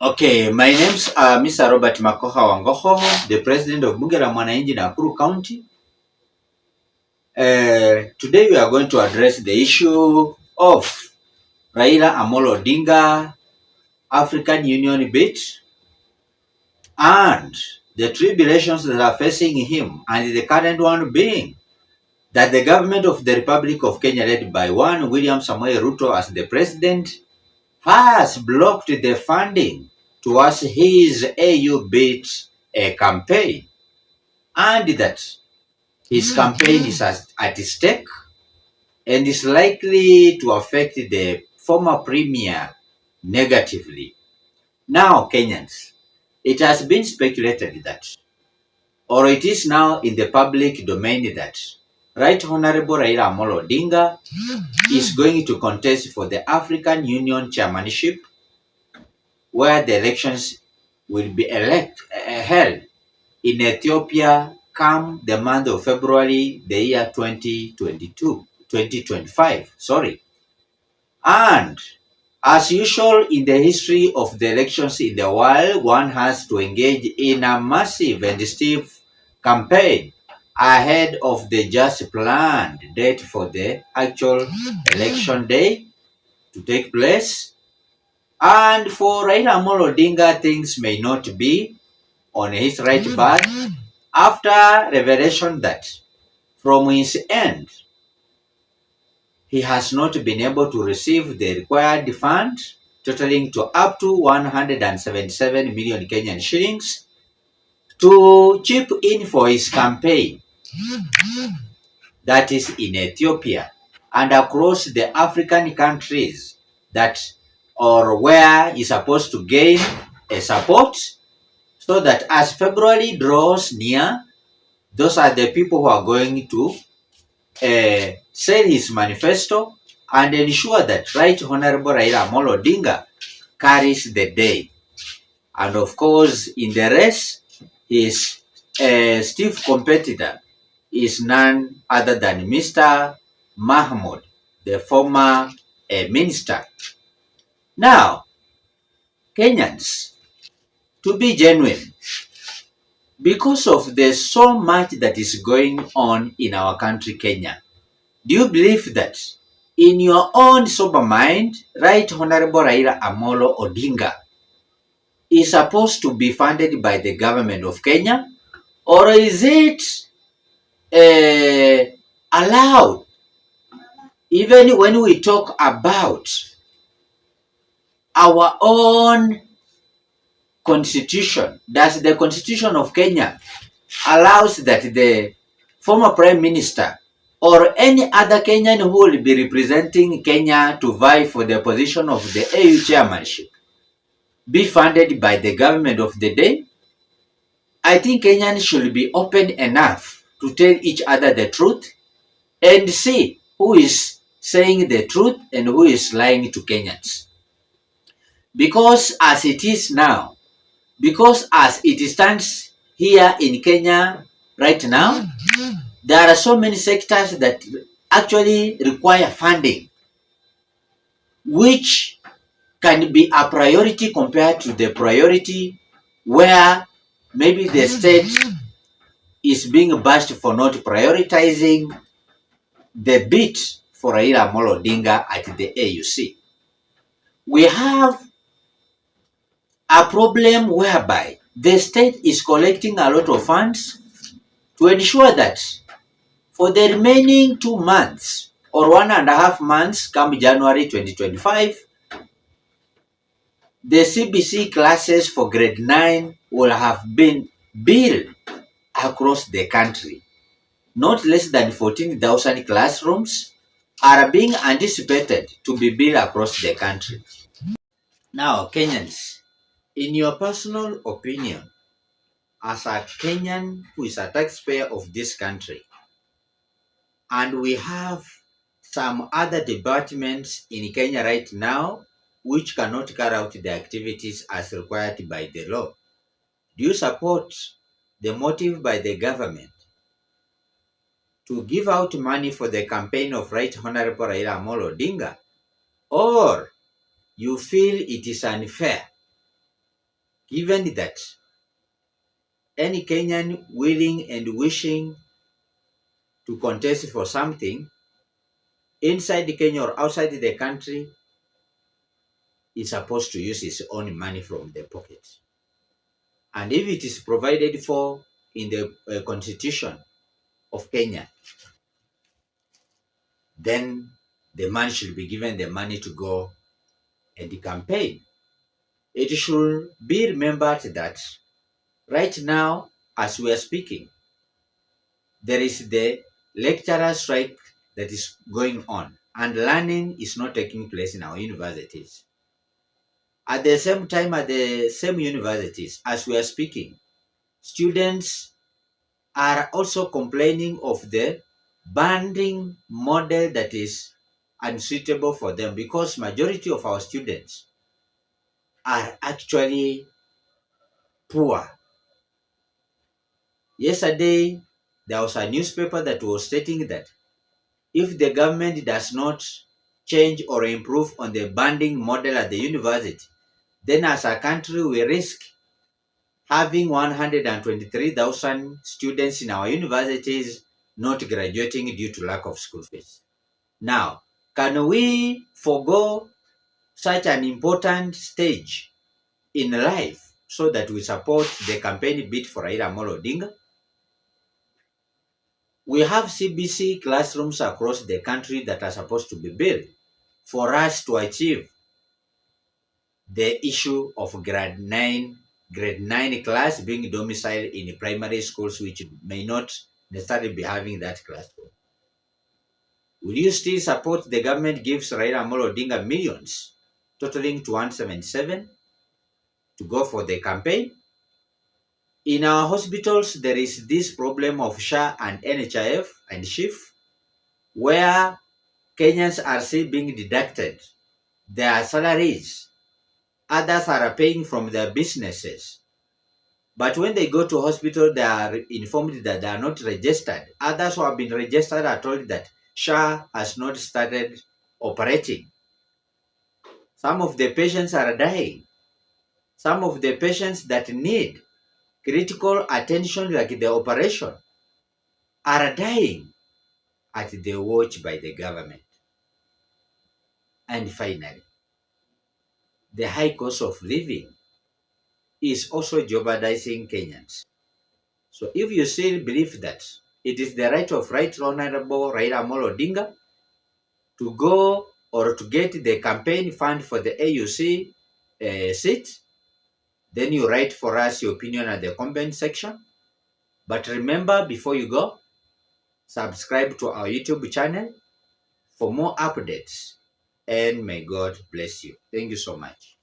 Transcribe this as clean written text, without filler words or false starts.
Okay, my name's Mr. Robert Makoha Wangoho, the president of Bunge la Mwananchi Nakuru County. Today we are going to address the issue of Raila Amolo Odinga African Union bid and the tribulations that are facing him, and the current one being that the government of the Republic of Kenya, led by one William Samoei Ruto as the president, has blocked the funding towards his AU bid campaign, and that his campaign is at stake and is likely to affect the former premier negatively. Now, Kenyans, it has been speculated that, or it is now in the public domain, that Right Honorable Raila Amolo Odinga is going to contest for the African Union chairmanship, where the elections will be held in Ethiopia come the month of February, the year 2025. And as usual in the history of the elections in the world, one has to engage in a massive and stiff campaign ahead of the just planned date for the actual election day to take place. And for Raila Amolo Odinga, things may not be on his right path after revelation that from his end, he has not been able to receive the required funds totaling to up to 177 million Kenyan shillings to chip in for his campaign, that is in Ethiopia and across the African countries that or where he's supposed to gain a support, so that as February draws near, those are the people who are going to sell his manifesto and ensure that Right Honorable Raila Amolo Odinga carries the day. And of course, in the race, his stiff competitor is none other than Mr. Mahmoud, the former minister. Now, Kenyans, to be genuine, because of there's so much that is going on in our country, Kenya, do you believe that in your own sober mind, Right Honorable Raila Amolo Odinga is supposed to be funded by the government of Kenya? Or is it allowed, even when we talk about our own constitution? Does the constitution of Kenya allows that the former prime minister or any other Kenyan who will be representing Kenya to vie for the position of the AU chairmanship be funded by the government of the day? I think Kenyans should be open enough to tell each other the truth and see who is saying the truth and who is lying to Kenyans. Because as it is now, because as it stands here in Kenya right now, there are so many sectors that actually require funding, which can be a priority compared to the priority where maybe the state is being bashed for not prioritizing the bid for Raila Amolo Odinga at the AUC. We have a problem whereby the state is collecting a lot of funds to ensure that for the remaining 2 months or 1.5 months come January 2025, the CBC classes for grade 9 will have been built across the country. Not less than 14,000 classrooms are being anticipated to be built across the country. Now, Kenyans, in your personal opinion, as a Kenyan who is a taxpayer of this country, and we have some other departments in Kenya right now which cannot carry out the activities as required by the law, do you support the motive by the government to give out money for the campaign of Right Honorable Raila Amolo Odinga? Or you feel it is unfair given that any Kenyan willing and wishing to contest for something inside Kenya or outside the country is supposed to use his own money from the pocket. And if it is provided for in the constitution of Kenya, then the man should be given the money to go and campaign. It should be remembered that right now, as we are speaking, there is the lecturer strike that is going on, and learning is not taking place in our universities. At the same time, at the same universities, as we are speaking, students are also complaining of the banding model that is unsuitable for them, because majority of our students are actually poor. Yesterday, there was a newspaper that was stating that if the government does not change or improve on the banding model at the university, then as a country we risk having 123,000 students in our universities not graduating due to lack of school fees. Now, can we forego such an important stage in life so that we support the campaign bid for Raila Odinga? We have CBC classrooms across the country that are supposed to be built for us to achieve the issue of grade 9 class being domiciled in primary schools, which may not necessarily be having that classroom. Will you still support the government gives Raila Odinga millions, totaling to 177, to go for the campaign? In our hospitals, there is this problem of SHA and NHIF and SHIF, where Kenyans are still being deducted their salaries. Others are paying from their businesses. But when they go to hospital, they are informed that they are not registered. Others who have been registered are told that SHA has not started operating. Some of the patients are dying. Some of the patients that need critical attention, like the operation, are dying at the watch by the government. And finally, the high cost of living is also jeopardizing Kenyans. So if you still believe that it is the right of Right Honorable Raila Odinga to go or to get the campaign fund for the AUC seat, then you write for us your opinion at the comment section. But remember, before you go, subscribe to our YouTube channel for more updates. And may God bless you. Thank you so much.